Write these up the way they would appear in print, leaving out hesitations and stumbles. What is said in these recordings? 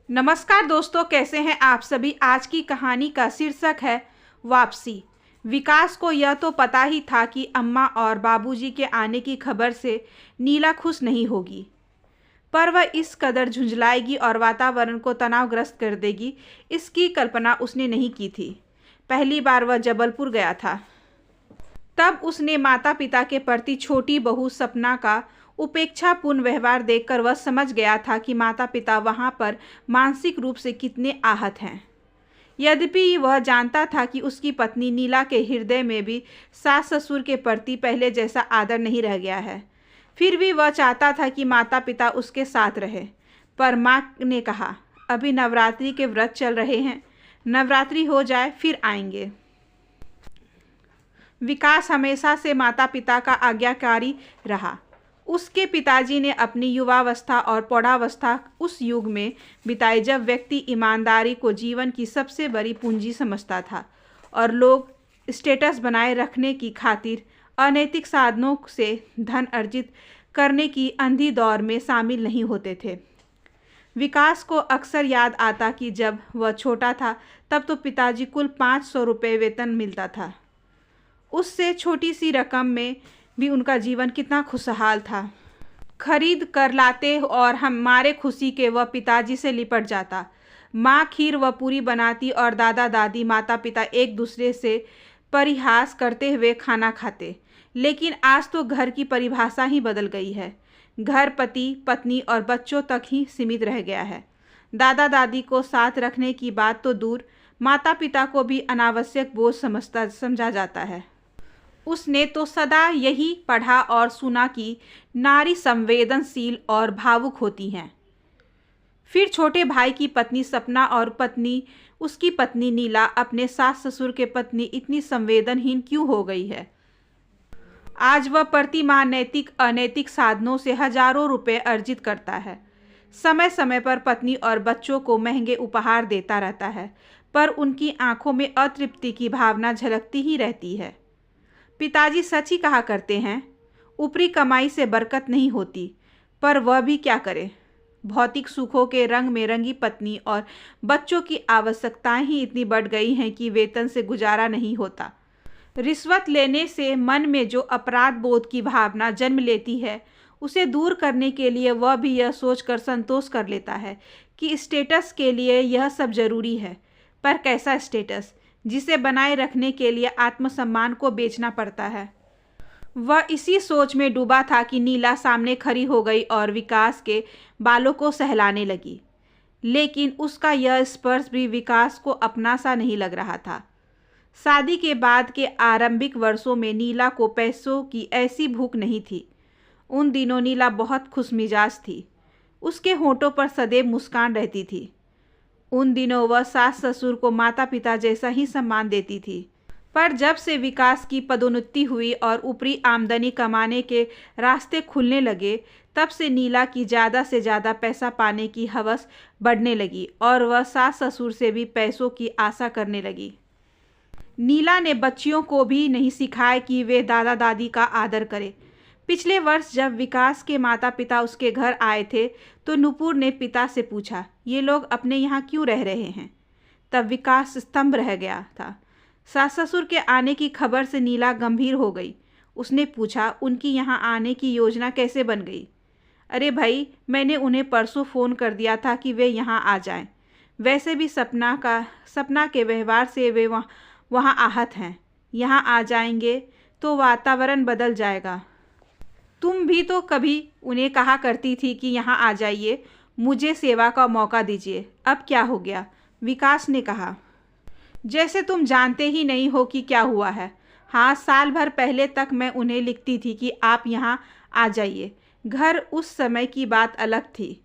नमस्कार दोस्तों, कैसे हैं आप सभी। आज की कहानी का शीर्षक है वापसी। विकास को यह तो पता ही था कि अम्मा और बाबूजी के आने की खबर से नीला खुश नहीं होगी, पर वह इस कदर झुंझलाएगी और वातावरण को तनावग्रस्त कर देगी, इसकी कल्पना उसने नहीं की थी। पहली बार वह जबलपुर गया था, तब उसने माता पिता के प्रति छोटी बहू सपना का उपेक्षापूर्ण व्यवहार देखकर वह समझ गया था कि माता पिता वहाँ पर मानसिक रूप से कितने आहत हैं। यद्यपि वह जानता था कि उसकी पत्नी नीला के हृदय में भी सास ससुर के प्रति पहले जैसा आदर नहीं रह गया है, फिर भी वह चाहता था कि माता पिता उसके साथ रहे। पर माँ ने कहा, अभी नवरात्रि के व्रत चल रहे हैं, नवरात्रि हो जाए फिर आएंगे। विकास हमेशा से माता पिता का आज्ञाकारी रहा। उसके पिताजी ने अपनी युवावस्था और प्रौढ़ावस्था उस युग में बिताई जब व्यक्ति ईमानदारी को जीवन की सबसे बड़ी पूंजी समझता था और लोग स्टेटस बनाए रखने की खातिर अनैतिक साधनों से धन अर्जित करने की अंधी दौर में शामिल नहीं होते थे। विकास को अक्सर याद आता कि जब वह छोटा था तब तो पिताजी कुल 500 रुपये वेतन मिलता था। उससे छोटी सी रकम में भी उनका जीवन कितना खुशहाल था। खरीद कर लाते और हमारे खुशी के वह पिताजी से लिपट जाता। माँ खीर वह पूरी बनाती और दादा दादी माता पिता एक दूसरे से परिहास करते हुए खाना खाते। लेकिन आज तो घर की परिभाषा ही बदल गई है। घर पति पत्नी और बच्चों तक ही सीमित रह गया है। दादा दादी को साथ रखने की बात तो दूर, माता पिता को भी अनावश्यक बोझ समझा जाता है। उसने तो सदा यही पढ़ा और सुना कि नारी संवेदनशील और भावुक होती हैं। फिर छोटे भाई की पत्नी सपना और पत्नी उसकी पत्नी नीला अपने सास ससुर के पत्नी इतनी संवेदनहीन क्यों हो गई है। आज वह प्रतिमाह नैतिक अनैतिक साधनों से हजारों रुपए अर्जित करता है। समय समय पर पत्नी और बच्चों को महंगे उपहार देता रहता है, पर उनकी आंखों में अतृप्ति की भावना झलकती ही रहती है। पिताजी सच ही कहा करते हैं, ऊपरी कमाई से बरकत नहीं होती, पर वह भी क्या करे। भौतिक सुखों के रंग में रंगी पत्नी और बच्चों की आवश्यकताएं ही इतनी बढ़ गई हैं कि वेतन से गुजारा नहीं होता। रिश्वत लेने से मन में जो अपराध बोध की भावना जन्म लेती है, उसे दूर करने के लिए वह भी यह सोचकर संतोष कर लेता है कि स्टेटस के लिए यह सब जरूरी है। पर कैसा स्टेटस, जिसे बनाए रखने के लिए आत्मसम्मान को बेचना पड़ता है। वह इसी सोच में डूबा था कि नीला सामने खड़ी हो गई और विकास के बालों को सहलाने लगी। लेकिन उसका यह स्पर्श भी विकास को अपना सा नहीं लग रहा था। शादी के बाद के आरंभिक वर्षों में नीला को पैसों की ऐसी भूख नहीं थी। उन दिनों नीला बहुत खुशमिजाज थी। उसके होठों पर सदैव मुस्कान रहती थी। उन दिनों वह सास ससुर को माता पिता जैसा ही सम्मान देती थी। पर जब से विकास की पदोन्नति हुई और ऊपरी आमदनी कमाने के रास्ते खुलने लगे, तब से नीला की ज़्यादा से ज़्यादा पैसा पाने की हवस बढ़ने लगी और वह सास ससुर से भी पैसों की आशा करने लगी। नीला ने बच्चियों को भी नहीं सिखाया कि वे दादा दादी का आदर करें। पिछले वर्ष जब विकास के माता पिता उसके घर आए थे तो नुपुर ने पिता से पूछा, ये लोग अपने यहाँ क्यों रह रहे हैं। तब विकास स्तंभ रह गया था। सास ससुर के आने की खबर से नीला गंभीर हो गई। उसने पूछा, उनकी यहाँ आने की योजना कैसे बन गई। अरे भाई, मैंने उन्हें परसों फ़ोन कर दिया था कि वे यहाँ आ जाएं। वैसे भी सपना के व्यवहार से वे वहाँ आहत हैं। यहाँ आ जाएंगे तो वातावरण बदल जाएगा। तुम भी तो कभी उन्हें कहा करती थी कि यहाँ आ जाइए, मुझे सेवा का मौका दीजिए। अब क्या हो गया, विकास ने कहा। जैसे तुम जानते ही नहीं हो कि क्या हुआ है। हाँ, साल भर पहले तक मैं उन्हें लिखती थी कि आप यहाँ आ जाइए। घर उस समय की बात अलग थी।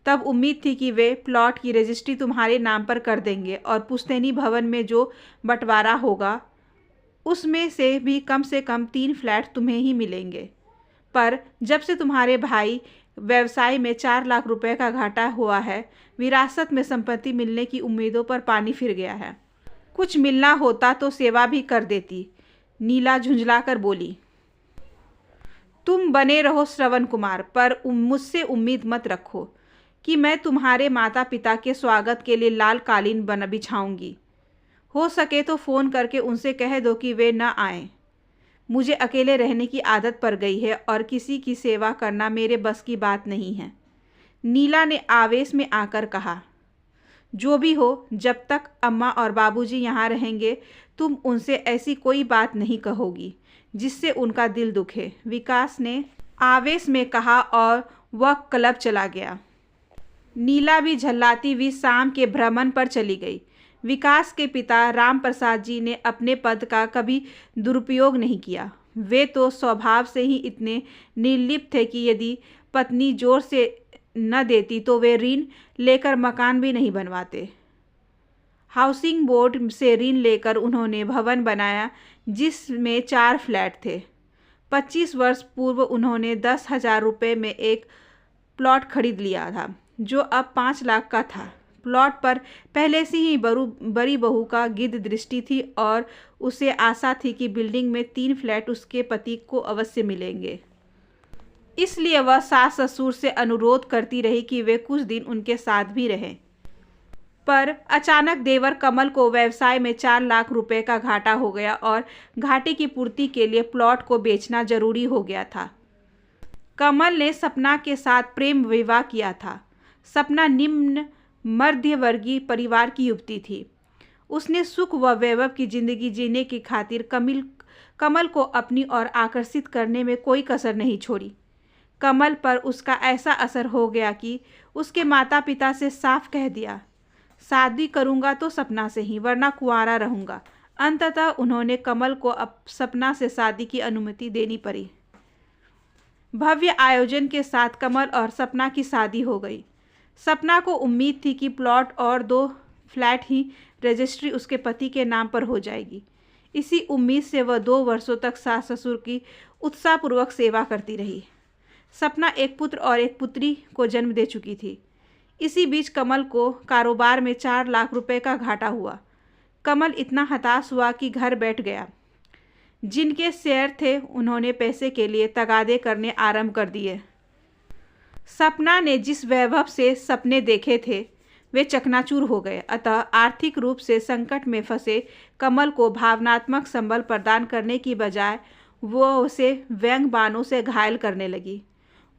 तब उम्मीद थी कि वे प्लॉट की रजिस्ट्री तुम्हारे नाम पर कर देंगे और पुश्तैनी भवन में जो बंटवारा होगा उसमें से कम 3 फ्लैट तुम्हें ही मिलेंगे। पर जब से तुम्हारे भाई व्यवसाय में 4 लाख रुपए का घाटा हुआ है, विरासत में संपत्ति मिलने की उम्मीदों पर पानी फिर गया है। कुछ मिलना होता तो सेवा भी कर देती। नीला झुंझलाकर बोली, तुम बने रहो श्रवण कुमार, पर मुझसे उम्मीद मत रखो। कि मैं तुम्हारे माता पिता के स्वागत के लिए लाल कालीन बन बिछाऊंगी। हो सके तो फ़ोन करके उनसे कह दो कि वे न आएं। मुझे अकेले रहने की आदत पड़ गई है और किसी की सेवा करना मेरे बस की बात नहीं है। नीला ने आवेश में आकर कहा, जो भी हो, जब तक अम्मा और बाबूजी यहाँ रहेंगे तुम उनसे ऐसी कोई बात नहीं कहोगी जिससे उनका दिल दुखे, विकास ने आवेश में कहा और वह क्लब चला गया। नीला भी झल्लाती हुई शाम के भ्रमण पर चली गई। विकास के पिता राम प्रसाद जी ने अपने पद का कभी दुरुपयोग नहीं किया। वे तो स्वभाव से ही इतने निर्लिप्त थे कि यदि पत्नी जोर से न देती तो वे ऋण लेकर मकान भी नहीं बनवाते। हाउसिंग बोर्ड से ऋण लेकर उन्होंने भवन बनाया जिसमें 4 फ्लैट थे। 25 वर्ष पूर्व उन्होंने 10,000 रुपये में एक प्लॉट खरीद लिया था जो अब 5 लाख का था। प्लॉट पर पहले से ही बड़ी बहू का गिद्ध दृष्टि थी और उसे आशा थी कि बिल्डिंग में 3 फ्लैट उसके पति को अवश्य मिलेंगे। इसलिए वह सास ससुर से अनुरोध करती रही कि वे कुछ दिन उनके साथ भी रहें। पर अचानक देवर कमल को व्यवसाय में 4 लाख रुपए का घाटा हो गया और घाटे की पूर्ति के लिए प्लॉट को बेचना जरूरी हो गया था। कमल ने सपना के साथ प्रेम विवाह किया था। सपना निम्न मध्यवर्गीय परिवार की युवती थी। उसने सुख व वैभव की जिंदगी जीने की खातिर कमल को अपनी ओर आकर्षित करने में कोई कसर नहीं छोड़ी। कमल पर उसका ऐसा असर हो गया कि उसके माता पिता से साफ कह दिया, शादी करूंगा तो सपना से ही, वरना कुंवारा रहूंगा। अंततः उन्होंने कमल को अब सपना से शादी की अनुमति देनी पड़ी। भव्य आयोजन के साथ कमल और सपना की शादी हो गई। सपना को उम्मीद थी कि प्लॉट और 2 फ्लैट ही रजिस्ट्री उसके पति के नाम पर हो जाएगी। इसी उम्मीद से वह 2 वर्षों तक सास ससुर की उत्साहपूर्वक सेवा करती रही। सपना एक पुत्र और एक पुत्री को जन्म दे चुकी थी। इसी बीच कमल को कारोबार में 4 लाख रुपए का घाटा हुआ। कमल इतना हताश हुआ कि घर बैठ गया। जिनके शेयर थे उन्होंने पैसे के लिए तगादे करने आरंभ कर दिए। सपना ने जिस वैभव से सपने देखे थे वे चकनाचूर हो गए। अतः आर्थिक रूप से संकट में फंसे कमल को भावनात्मक संबल प्रदान करने की बजाय वह उसे व्यंग बाणों से घायल करने लगी।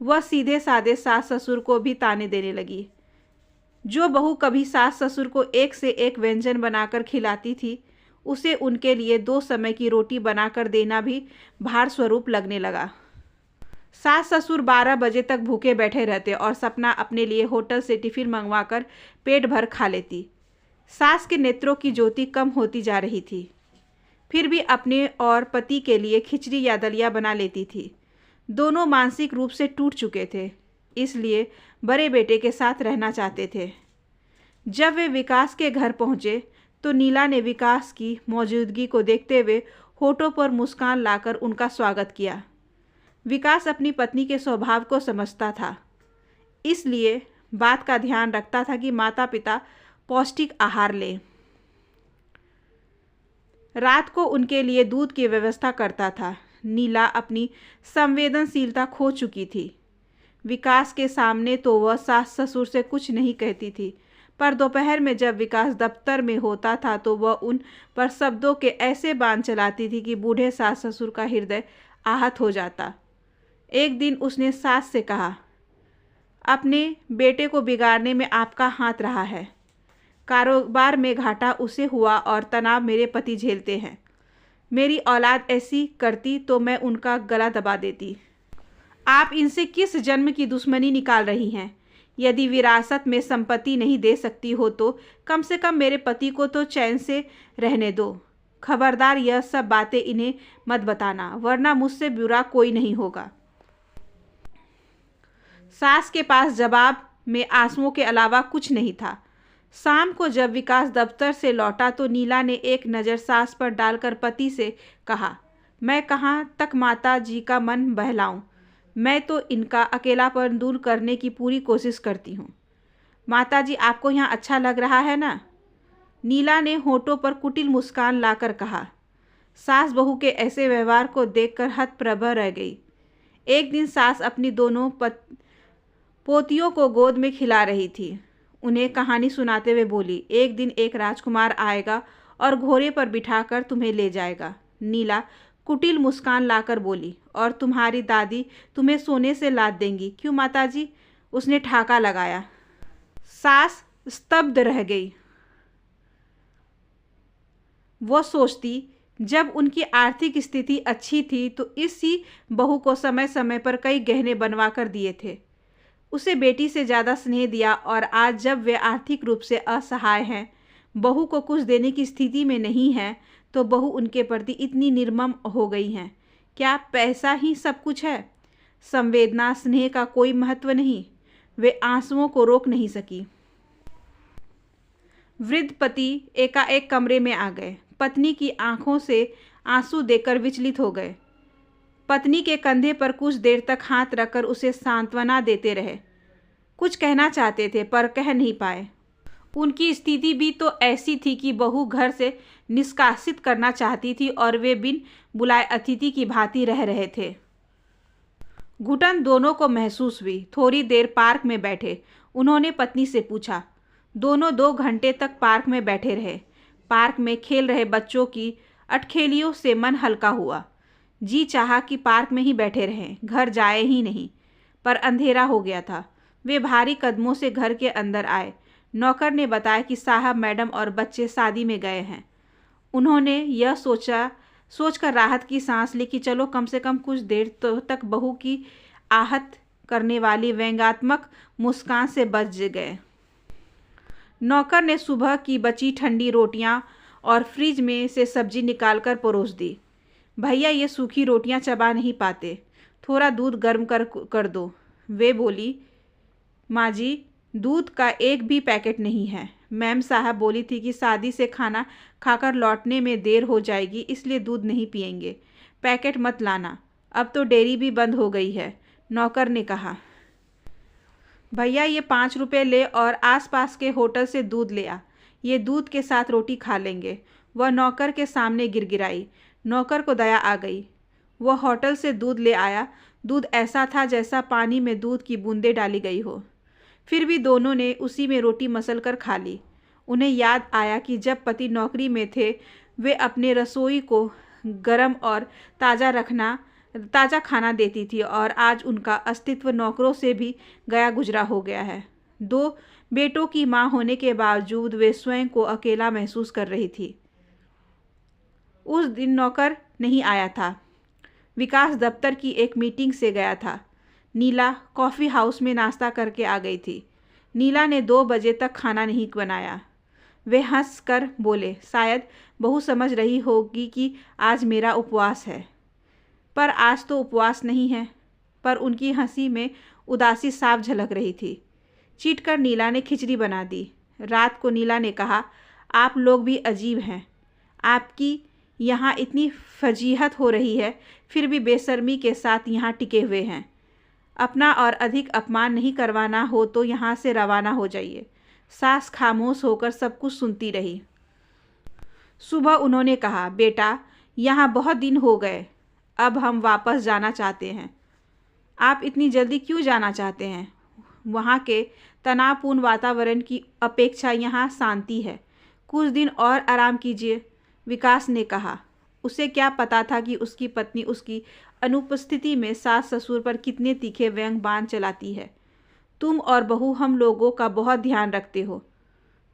वह सीधे साधे सास ससुर को भी ताने देने लगी। जो बहू कभी सास ससुर को एक से एक व्यंजन बनाकर खिलाती थी उसे उनके लिए 2 समय की रोटी बनाकर देना भी भार स्वरूप लगने लगा। सास ससुर 12 बजे तक भूखे बैठे रहते और सपना अपने लिए होटल से टिफिन मंगवाकर पेट भर खा लेती। सास के नेत्रों की ज्योति कम होती जा रही थी, फिर भी अपने और पति के लिए खिचड़ी या दलिया बना लेती थी। दोनों मानसिक रूप से टूट चुके थे, इसलिए बड़े बेटे के साथ रहना चाहते थे। जब वे विकास के घर पहुंचे तो नीला ने विकास की मौजूदगी को देखते हुए होठों पर मुस्कान लाकर उनका स्वागत किया। विकास अपनी पत्नी के स्वभाव को समझता था, इसलिए बात का ध्यान रखता था कि माता पिता पौष्टिक आहार लें। रात को उनके लिए दूध की व्यवस्था करता था। नीला अपनी संवेदनशीलता खो चुकी थी। विकास के सामने तो वह सास ससुर से कुछ नहीं कहती थी, पर दोपहर में जब विकास दफ्तर में होता था तो वह उन पर शब्दों के ऐसे बाण चलाती थी कि बूढ़े सास ससुर का हृदय आहत हो जाता। एक दिन उसने सास से कहा, अपने बेटे को बिगाड़ने में आपका हाथ रहा है। कारोबार में घाटा उसे हुआ और तनाव मेरे पति झेलते हैं। मेरी औलाद ऐसी करती तो मैं उनका गला दबा देती। आप इनसे किस जन्म की दुश्मनी निकाल रही हैं? यदि विरासत में संपत्ति नहीं दे सकती हो तो कम से कम मेरे पति को तो चैन से रहने दो। खबरदार यह सब बातें इन्हें मत बताना, वरना मुझसे बुरा कोई नहीं होगा। सास के पास जवाब में आंसुओं के अलावा कुछ नहीं था। शाम को जब विकास दफ्तर से लौटा तो नीला ने एक नज़र सास पर डालकर पति से कहा, मैं कहाँ तक माता जी का मन बहलाऊं? मैं तो इनका अकेलापन दूर करने की पूरी कोशिश करती हूँ। माता जी, आपको यहाँ अच्छा लग रहा है ना? नीला ने होठों पर कुटिल मुस्कान लाकर कहा। सास बहू के ऐसे व्यवहार को देखकर हतप्रभ रह गई। एक दिन सास अपनी दोनों पोतियों को गोद में खिला रही थी। उन्हें कहानी सुनाते हुए बोली, एक दिन एक राजकुमार आएगा और घोड़े पर बिठाकर तुम्हें ले जाएगा। नीला कुटिल मुस्कान लाकर बोली, और तुम्हारी दादी तुम्हें सोने से लाद देंगी, क्यों माताजी? उसने ठाका लगाया। सास स्तब्ध रह गई। वो सोचती, जब उनकी आर्थिक स्थिति अच्छी थी तो इसी बहू को समय समय पर कई गहने बनवा कर दिए थे, उसे बेटी से ज़्यादा स्नेह दिया, और आज जब वे आर्थिक रूप से असहाय हैं, बहू को कुछ देने की स्थिति में नहीं है, तो बहू उनके प्रति इतनी निर्मम हो गई हैं। क्या पैसा ही सब कुछ है? संवेदना, स्नेह का कोई महत्व नहीं। वे आंसुओं को रोक नहीं सकी। वृद्ध पति एकाएक कमरे में आ गए। पत्नी की आंखों से आंसू देखकर विचलित हो गए। पत्नी के कंधे पर कुछ देर तक हाथ रखकर उसे सांत्वना देते रहे। कुछ कहना चाहते थे पर कह नहीं पाए। उनकी स्थिति भी तो ऐसी थी कि बहू घर से निष्कासित करना चाहती थी और वे बिन बुलाए अतिथि की भांति रह रहे थे। घुटन दोनों को महसूस हुई। थोड़ी देर पार्क में बैठे। उन्होंने पत्नी से पूछा। दोनों 2 घंटे तक पार्क में बैठे रहे। पार्क में खेल रहे बच्चों की अटखेलियों से मन हल्का हुआ। जी चाहा कि पार्क में ही बैठे रहें, घर जाए ही नहीं, पर अंधेरा हो गया था। वे भारी कदमों से घर के अंदर आए। नौकर ने बताया कि साहब, मैडम और बच्चे शादी में गए हैं। उन्होंने यह सोचकर राहत की सांस ली कि चलो कम से कम कुछ देर तक बहू की आहत करने वाली व्यंग्यात्मक मुस्कान से बच गए। नौकर ने सुबह की बची ठंडी रोटियां और फ्रिज में से सब्जी निकालकर परोस दी। भैया, ये सूखी रोटियां चबा नहीं पाते, थोड़ा दूध गर्म कर दो। वे बोली, माँ जी, दूध का एक भी पैकेट नहीं है। मैम साहब बोली थी कि शादी से खाना खाकर लौटने में देर हो जाएगी, इसलिए दूध नहीं पियेंगे। पैकेट मत लाना, अब तो डेयरी भी बंद हो गई है। नौकर ने कहा। भैया, ये 5 रुपये ले और आसपास के होटल से दूध ले आ, ये दूध के साथ रोटी खा लेंगे। वह नौकर के सामने गिड़गिड़ाई। नौकर को दया आ गई। वह होटल से दूध ले आया। दूध ऐसा था जैसा पानी में दूध की बूंदें डाली गई हो। फिर भी दोनों ने उसी में रोटी मसल कर खा ली। उन्हें याद आया कि जब पति नौकरी में थे, वे अपने रसोई को गरम और ताज़ा खाना देती थी, और आज उनका अस्तित्व नौकरों से भी गया गुजरा हो गया है। 2 बेटों की माँ होने के बावजूद वे स्वयं को अकेला महसूस कर रही थी। उस दिन नौकर नहीं आया था। विकास दफ्तर की एक मीटिंग से गया था। नीला कॉफ़ी हाउस में नाश्ता करके आ गई थी। नीला ने 2 बजे तक खाना नहीं बनाया। वे हंस कर बोले, शायद बहू समझ रही होगी कि आज मेरा उपवास है, पर आज तो उपवास नहीं है। पर उनकी हंसी में उदासी साफ झलक रही थी। चीटकर नीला ने खिचड़ी बना दी। रात को नीला ने कहा, आप लोग भी अजीब हैं। आपकी यहाँ इतनी फजीहत हो रही है, फिर भी बेशर्मी के साथ यहाँ टिके हुए हैं। अपना और अधिक अपमान नहीं करवाना हो तो यहाँ से रवाना हो जाइए। सास खामोश होकर सब कुछ सुनती रही। सुबह उन्होंने कहा, बेटा, यहाँ बहुत दिन हो गए, अब हम वापस जाना चाहते हैं। आप इतनी जल्दी क्यों जाना चाहते हैं? वहाँ के तनावपूर्ण वातावरण की अपेक्षा यहाँ शांति है। कुछ दिन और आराम कीजिए, विकास ने कहा। उसे क्या पता था कि उसकी पत्नी उसकी अनुपस्थिति में सास ससुर पर कितने तीखे व्यंग बाण चलाती है। तुम और बहू हम लोगों का बहुत ध्यान रखते हो,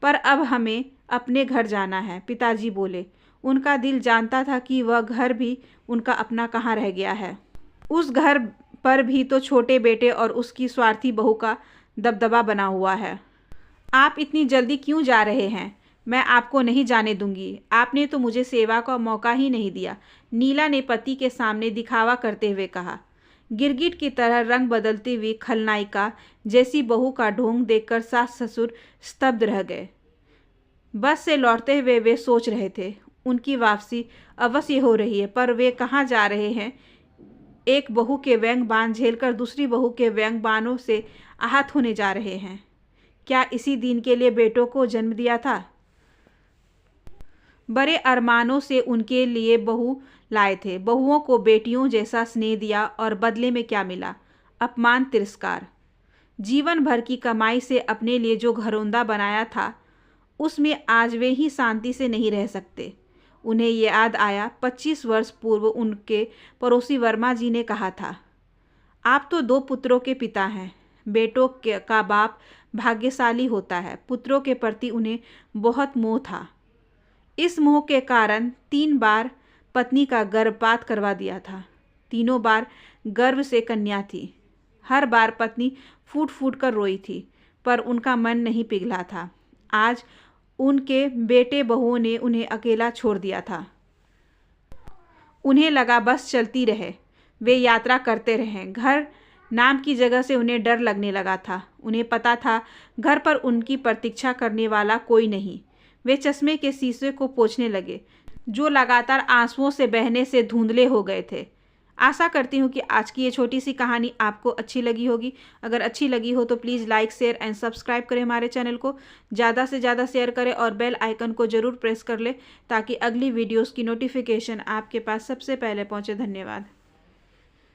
पर अब हमें अपने घर जाना है, पिताजी बोले। उनका दिल जानता था कि वह घर भी उनका अपना कहाँ रह गया है। उस घर पर भी तो छोटे बेटे और उसकी स्वार्थी बहू का दबदबा बना हुआ है। आप इतनी जल्दी क्यों जा रहे हैं? मैं आपको नहीं जाने दूंगी। आपने तो मुझे सेवा का मौका ही नहीं दिया, नीला ने पति के सामने दिखावा करते हुए कहा। गिरगिट की तरह रंग बदलती हुई खलनायिका जैसी बहू का ढोंग देखकर सास ससुर स्तब्ध रह गए। बस से लौटते हुए वे सोच रहे थे, उनकी वापसी अवश्य हो रही है, पर वे कहाँ जा रहे हैं? एक बहू के व्यंग बाण झेलकर दूसरी बहू के व्यंग बाणों से आहत होने जा रहे हैं। क्या इसी दिन के लिए बेटों को जन्म दिया था? बड़े अरमानों से उनके लिए बहू लाए थे। बहुओं को बेटियों जैसा स्नेह दिया और बदले में क्या मिला? अपमान, तिरस्कार। जीवन भर की कमाई से अपने लिए जो घरौंदा बनाया था, उसमें आज वे ही शांति से नहीं रह सकते। उन्हें याद आया 25 वर्ष पूर्व उनके पड़ोसी वर्मा जी ने कहा था, आप तो 2 पुत्रों के पिता हैं। बेटों का बाप भाग्यशाली होता है। पुत्रों के प्रति उन्हें बहुत मोह था। इस मोह के कारण 3 बार पत्नी का गर्भपात करवा दिया था। तीनों बार गर्भ से कन्या थी। हर बार पत्नी फूट फूट कर रोई थी, पर उनका मन नहीं पिघला था। आज उनके बेटे बहुओं ने उन्हें अकेला छोड़ दिया था। उन्हें लगा बस चलती रहे, वे यात्रा करते रहें। घर नाम की जगह से उन्हें डर लगने लगा था। उन्हें पता था घर पर उनकी प्रतीक्षा करने वाला कोई नहीं। वे चश्मे के शीशे को पोंछने लगे, जो लगातार आंसुओं से बहने से धुंधले हो गए थे। आशा करती हूँ कि आज की ये छोटी सी कहानी आपको अच्छी लगी होगी। अगर अच्छी लगी हो तो please like, share and subscribe करें हमारे चैनल को। ज़्यादा से ज़्यादा शेयर करें और बेल आइकन को ज़रूर प्रेस कर लें ताकि अगली वीडियोस की नोटिफिकेशन आपके पास सबसे पहले पहुँचे। धन्यवाद।